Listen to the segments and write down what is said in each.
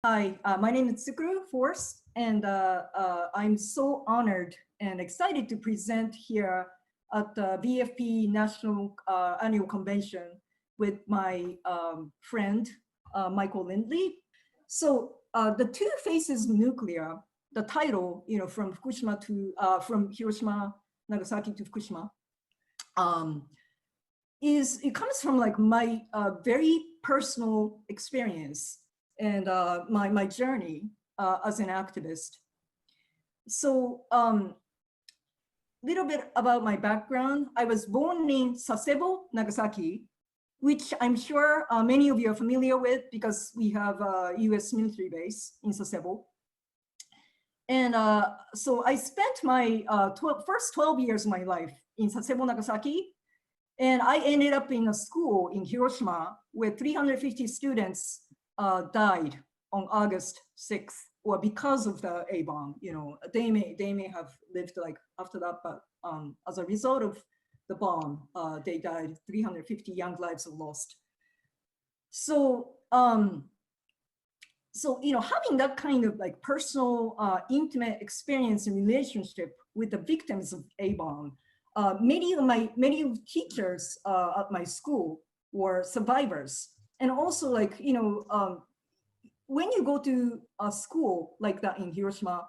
Hi, my name is Tsukuru Fors, and I'm so honored and excited to present here at the VFP National Annual Convention with my friend, Michael Lindley. So the two faces of nuclear, the title, from Fukushima to, from Hiroshima, Nagasaki to Fukushima, it comes from like my very personal experience and my journey as an activist. So little bit about my background. I was born in Sasebo, Nagasaki, which I'm sure many of you are familiar with because we have a US military base in Sasebo. And so I spent my first 12 years of my life in Sasebo, Nagasaki. And I ended up in a school in Hiroshima where 350 students died on August 6th, or because of the A-bomb. They may have lived like after that, but as a result of the bomb, they died. 350 young lives were lost. So, having that kind of like personal, intimate experience and relationship with the victims of A-bomb, many of teachers at my school were survivors. And also like, when you go to a school like that in Hiroshima,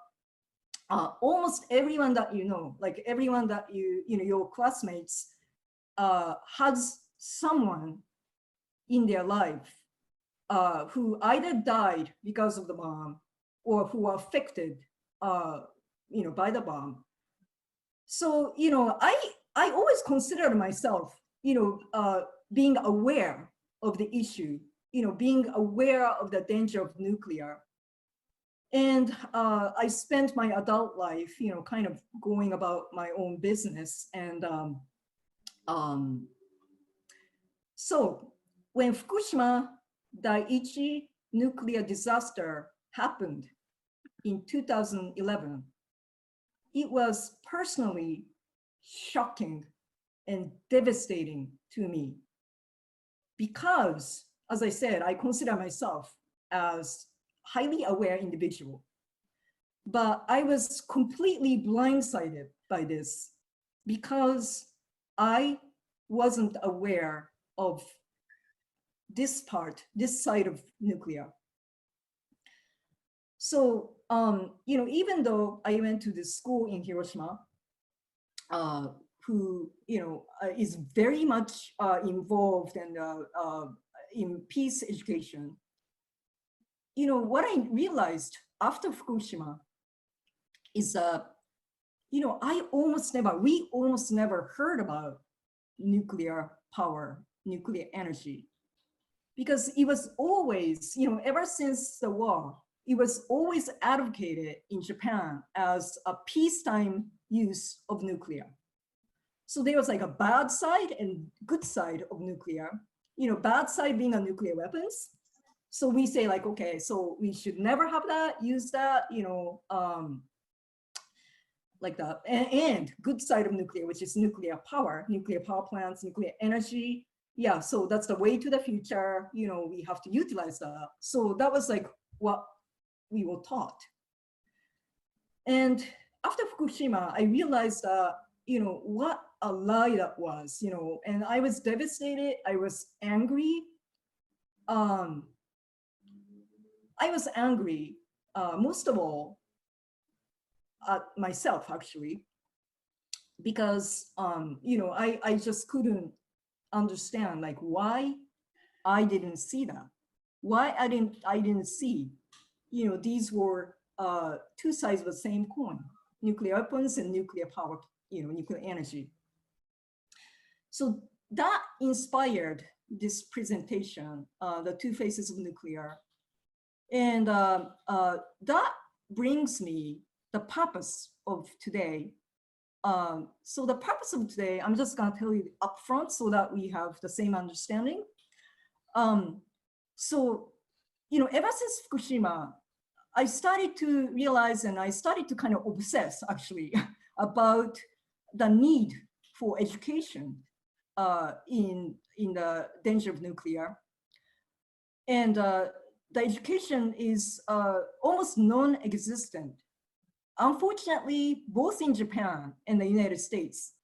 almost everyone that like everyone that your classmates has someone in their life who either died because of the bomb or who are affected by the bomb. So, I always considered myself, being aware of the issue, being aware of the danger of nuclear. And I spent my adult life, kind of going about my own business. And so when Fukushima Daiichi nuclear disaster happened in 2011, it was personally shocking and devastating to me because, as I said, I consider myself as highly aware individual, but I was completely blindsided by this because I wasn't aware of this side of nuclear. So, even though I went to this school in Hiroshima, who, is very much involved and in peace education, what I realized after Fukushima is that, we almost never heard about nuclear power, nuclear energy, because it was always, ever since the war, it was always advocated in Japan as a peacetime use of nuclear. So there was like a bad side and good side of nuclear, bad side being a nuclear weapons. So we say like, okay, so we should never have that, use that, like that. And good side of nuclear, which is nuclear power plants, nuclear energy. Yeah, so that's the way to the future, we have to utilize that. So that was like what we were taught. And after Fukushima, I realized that, what a lie that was, and I was devastated, I was angry. I was angry, most of all, at myself, actually, because, I just couldn't understand like why I didn't see that, why I didn't see, these were two sides of the same coin, nuclear weapons and nuclear power, nuclear energy. So that inspired this presentation, the two faces of nuclear. And that brings me the purpose of today. So the purpose of today, I'm just gonna tell you upfront so that we have the same understanding. So, ever since Fukushima, I started to realize and I started to kind of obsess actually about the need for education in the danger of nuclear. And the education is almost non-existent. Unfortunately, both in Japan and the United States.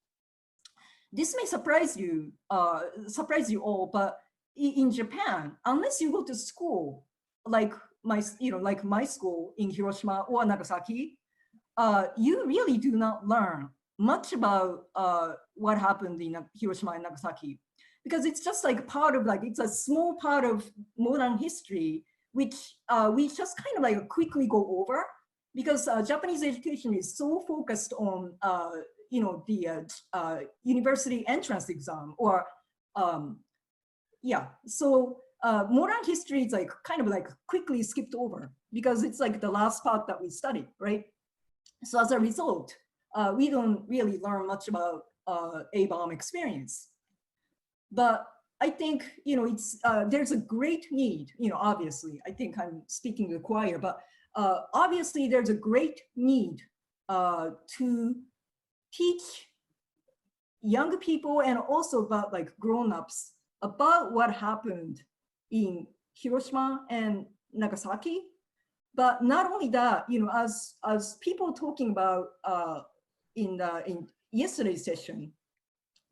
This may surprise you all, but in Japan, unless you go to school, like my school in Hiroshima or Nagasaki, you really do not learn much about what happened in Hiroshima and Nagasaki, because it's just like part of it's a small part of modern history, which we just kind of like quickly go over, because Japanese education is so focused on the university entrance exam, or yeah. So modern history is like kind of like quickly skipped over because it's like the last part that we study, right? So as a result, we don't really learn much about A-bomb experience. But I think, it's there's a great need, obviously, I think I'm speaking to the choir, but obviously there's a great need to teach young people and also about like grown-ups about what happened in Hiroshima and Nagasaki. But not only that, as people talking about in yesterday's session,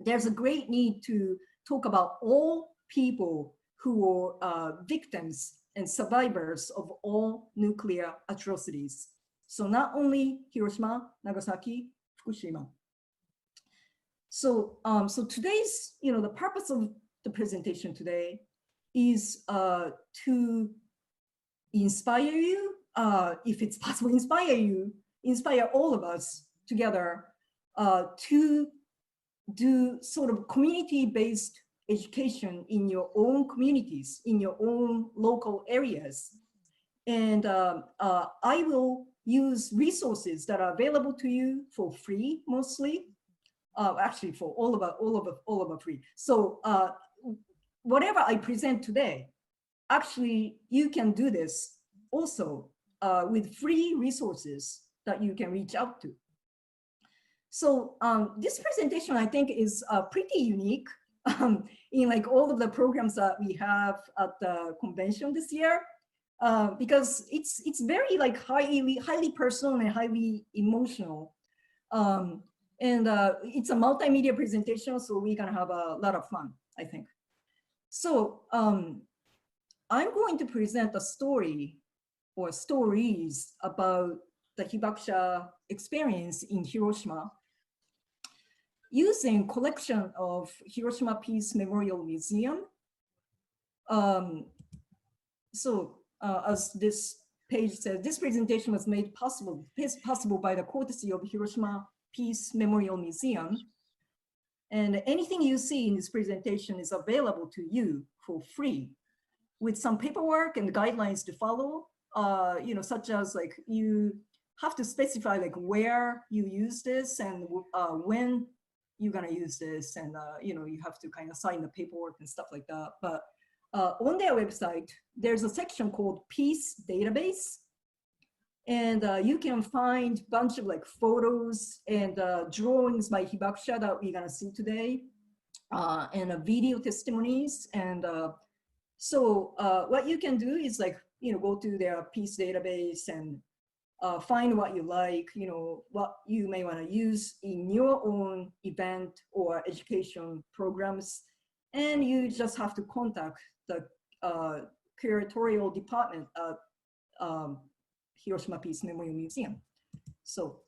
there's a great need to talk about all people who are victims and survivors of all nuclear atrocities. So not only Hiroshima, Nagasaki, Fukushima. So, so today's, the purpose of the presentation today is to inspire you, if it's possible, inspire all of us together to do sort of community-based education in your own communities, in your own local areas. And I will use resources that are available to you for free, mostly. Actually, for all of it free. So whatever I present today, actually, you can do this also with free resources that you can reach out to. So this presentation, I think, is pretty unique in like all of the programs that we have at the convention this year, because it's very like highly personal and highly emotional. And it's a multimedia presentation, so we're gonna have a lot of fun, I think. So I'm going to present a story or stories about the Hibakusha experience in Hiroshima using collection of Hiroshima Peace Memorial Museum. As this page says, this presentation was made possible by the courtesy of Hiroshima Peace Memorial Museum. And anything you see in this presentation is available to you for free with some paperwork and guidelines to follow, such as like you have to specify like where you use this and when you're gonna use this, and you have to kind of sign the paperwork and stuff like that. But on their website, there's a section called Peace Database, and you can find a bunch of like photos and drawings by Hibakusha that we're gonna see today, and video testimonies. And so what you can do is like, go to their Peace Database and find what you like, what you may want to use in your own event or education programs. And you just have to contact the curatorial department at Hiroshima Peace Memorial Museum. So